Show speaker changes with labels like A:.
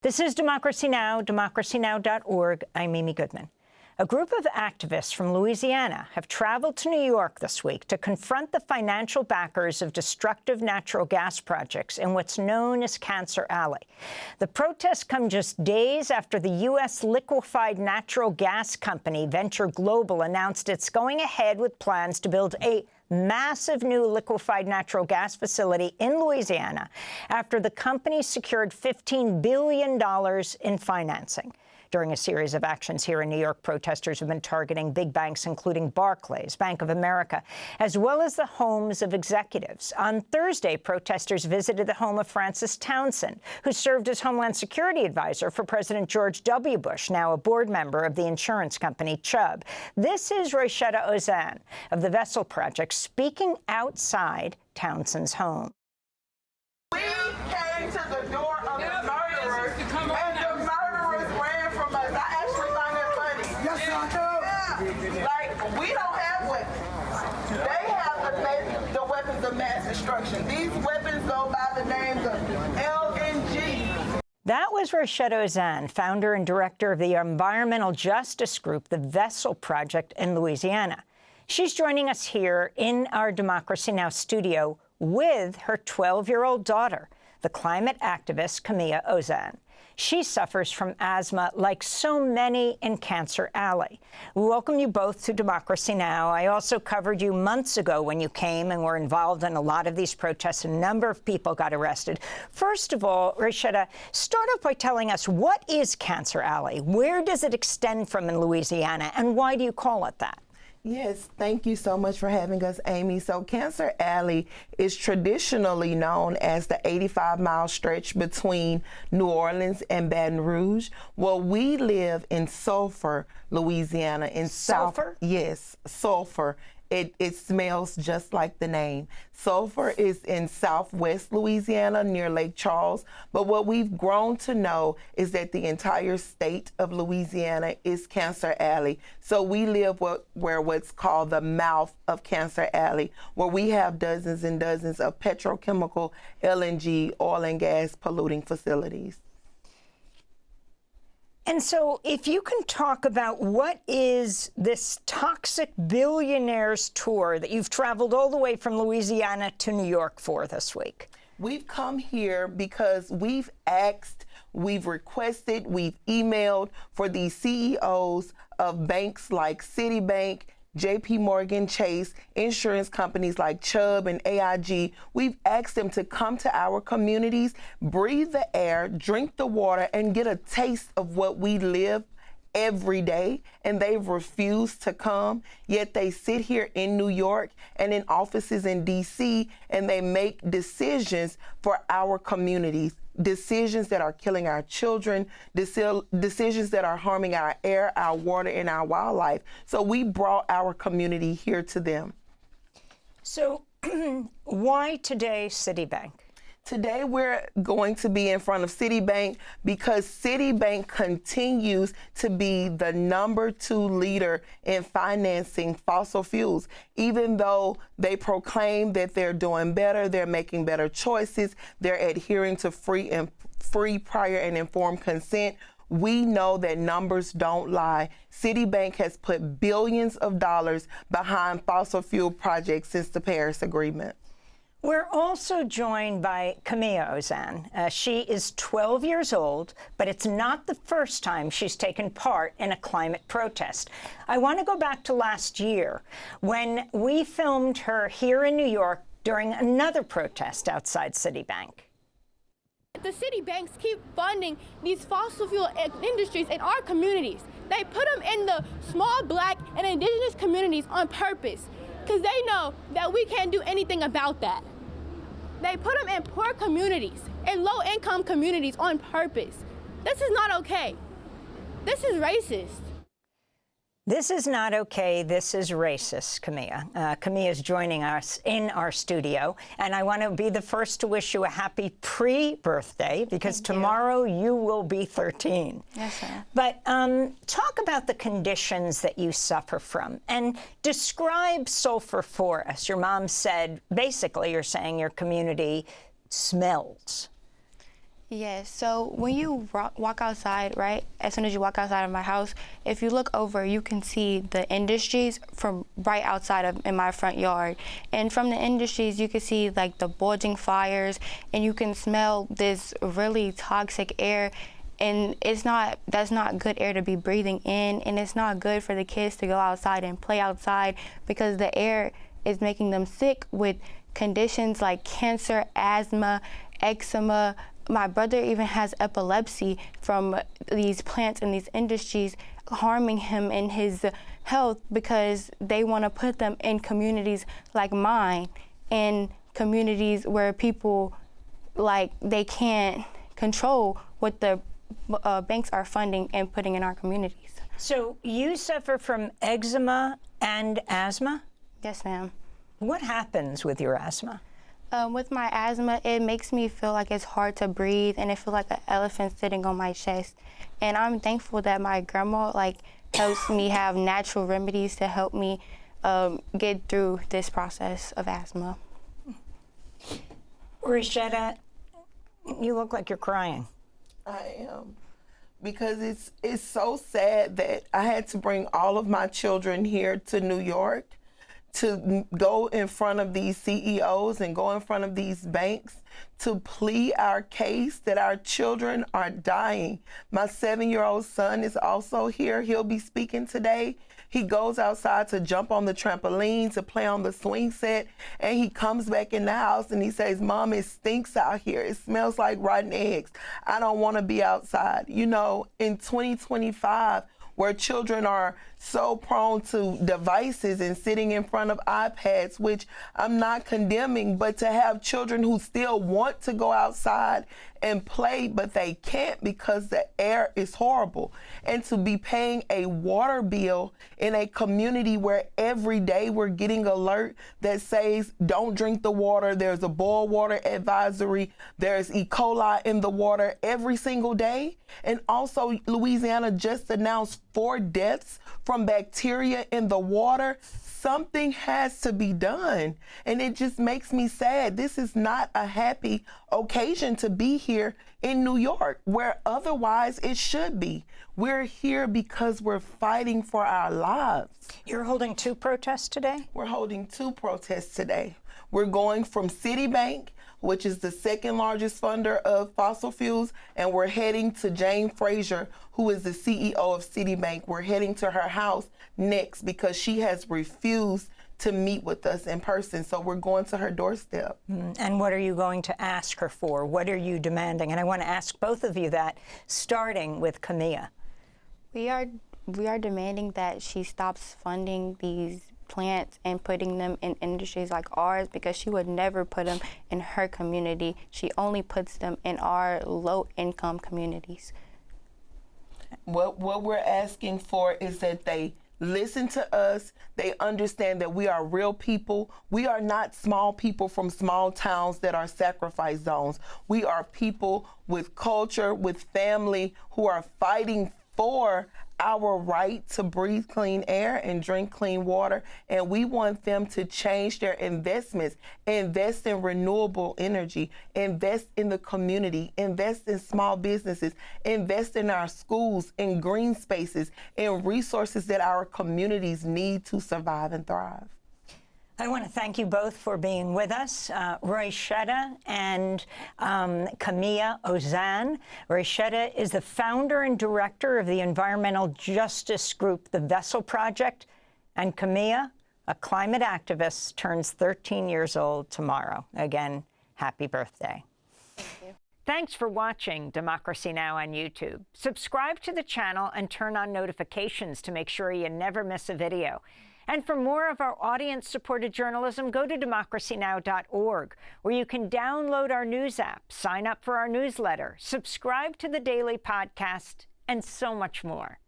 A: This is Democracy Now!, democracynow.org. I'm Amy Goodman. A group of activists from Louisiana have traveled to New York this week to confront the financial backers of destructive natural gas projects in what's known as Cancer Alley. The protests come just days after the U.S. liquefied natural gas company Venture Global announced it's going ahead with plans to build a massive new liquefied natural gas facility in Louisiana after the company secured $15 billion in financing. During a series of actions here in New York, protesters have been targeting big banks, including Barclays, Bank of America, as well as the homes of executives. On Thursday, protesters visited the home of Frances Townsend, who served as Homeland Security advisor for President George W. Bush, now a board member of the insurance company Chubb. This is Roishetta Ozane of the Vessel Project speaking outside Townsend's home.
B: We came to the door of the murderers, and the murderers ran from us. I actually find that funny. Yes, I do. Yeah. Like, we don't have weapons. They have the weapons of mass destruction. These weapons go by the names of LNG.
A: That was Roishetta Ozane, founder and director of the environmental justice group, the Vessel Project in Louisiana. She's joining us here in our Democracy Now! Studio with her 12-year-old daughter, the climate activist Kamea Ozane. She suffers from asthma like so many in Cancer Alley. We welcome you both to Democracy Now! I also covered you months ago when you came and were involved in a lot of these protests. A number of people got arrested. First of all, Roishetta, start off by telling us, what is Cancer Alley? Where does it extend from in Louisiana, and why do you call it that?
B: Yes, thank you so much for having us, Amy. So Cancer Alley is traditionally known as the 85-mile stretch between New Orleans and Baton Rouge. Well, we live in Sulphur, Louisiana. In
A: Sulphur?
B: Yes, Sulphur. It smells just like the name. Sulphur is in southwest Louisiana near Lake Charles, but what we've grown to know is that the entire state of Louisiana is Cancer Alley. So we live where what's called the mouth of Cancer Alley, where we have dozens and dozens of petrochemical, LNG, oil and gas polluting facilities.
A: And so if you can talk about what is this toxic Billionaires Tour that you've traveled all the way from Louisiana to New York for this week.
B: We've come here because we've asked, we've requested, we've emailed for these CEOs of banks like Citibank, JP Morgan Chase, insurance companies like Chubb and AIG. We've asked them to come to our communities, breathe the air, drink the water, and get a taste of what we live every day, and they've refused to come. Yet they sit here in New York and in offices in DC, and they make decisions for our communities. Decisions that are killing our children, decisions that are harming our air, our water, and our wildlife. So we brought our community here to them.
A: So why today Citibank?
B: Today we're going to be in front of Citibank because Citibank continues to be the #2 leader in financing fossil fuels. Even though they proclaim that they're doing better, they're making better choices, they're adhering to free, prior, and informed consent, we know that numbers don't lie. Citibank has put billions of dollars behind fossil fuel projects since the Paris Agreement.
A: We're also joined by Kamea Ozane. She is 12 years old, but it's not the first time she's taken part in a climate protest. I want to go back to last year when we filmed her here in New York during another protest outside Citibank.
C: The city banks keep funding these fossil fuel industries in our communities. They put them in the small Black and indigenous communities on purpose because they know that we can't do anything about that. They put them in poor communities, in low-income communities on purpose. This is not okay. This is racist.
A: This is not okay. This is racist, Kamea. Kamea is joining us in our studio, and I want to be the first to wish you a happy pre-birthday because tomorrow you will be 13.
D: Yes, sir.
A: But talk about the conditions that you suffer from and describe sulfur for us. Your mom said, basically, you're saying your community smells.
D: Yes, so when you walk outside, right, as soon as you walk outside of my house, if you look over, you can see the industries from right outside of in my front yard. And from the industries, you can see like the bulging fires, and you can smell this really toxic air. And that's not good air to be breathing in, and it's not good for the kids to go outside and play outside because the air is making them sick with conditions like cancer, asthma, eczema. My brother even has epilepsy from these plants and these industries harming him in his health because they want to put them in communities like mine, in communities where people like they can't control what the banks are funding and putting in our communities.
A: So you suffer from eczema and asthma?
D: Yes, ma'am.
A: What happens with your asthma?
D: With my asthma, it makes me feel like it's hard to breathe, and it feels like an elephant sitting on my chest. And I'm thankful that my grandma helps me have natural remedies to help me get through this process of asthma.
A: Roishetta, you look like you're crying.
B: I am, because it's so sad that I had to bring all of my children here to New York to go in front of these CEOs and go in front of these banks to plead our case that our children are dying. My 7-year-old son is also here. He'll be speaking today. He goes outside to jump on the trampoline, to play on the swing set, and he comes back in the house and he says, "Mom, it stinks out here. It smells like rotten eggs. I don't want to be outside." You know, in 2025, where children are so prone to devices and sitting in front of iPads, which I'm not condemning, but to have children who still want to go outside and play, but they can't because the air is horrible. And to be paying a water bill in a community where every day we're getting alert that says, don't drink the water, there's a boil water advisory, there's E. coli in the water every single day. And also Louisiana just announced 4 deaths from bacteria in the water. Something has to be done. And it just makes me sad. This is not a happy occasion to be here in New York, where otherwise it should be. We're here because we're fighting for our lives.
A: You're holding 2 protests today?
B: We're holding 2 protests today. We're going from Citibank, which is the 2nd largest funder of fossil fuels, and we're heading to Jane Frazier, who is the CEO of Citibank. We're heading to her house next because she has refused to meet with us in person. So we're going to her doorstep.
A: And what are you going to ask her for? What are you demanding? And I want to ask both of you that, starting with Kamea.
D: We are demanding that she stops funding these plants and putting them in industries like ours, because she would never put them in her community. She only puts them in our low-income communities.
B: What we're asking for is that they listen to us. They understand that we are real people. We are not small people from small towns that are sacrifice zones. We are people with culture, with family, who are fighting for our right to breathe clean air and drink clean water. And we want them to change their investments, invest in renewable energy, invest in the community, invest in small businesses, invest in our schools, in green spaces, in resources that our communities need to survive and thrive.
A: I want to thank you both for being with us, Roishetta and Kamea Ozane. Roishetta is the founder and director of the environmental justice group, The Vessel Project, and Kamea, a climate activist, turns 13 years old tomorrow. Again, happy birthday.
D: Thank you.
A: Thanks for watching Democracy Now! On YouTube. Subscribe to the channel and turn on notifications to make sure you never miss a video. And for more of our audience-supported journalism, go to democracynow.org, where you can download our news app, sign up for our newsletter, subscribe to the daily podcast, and so much more.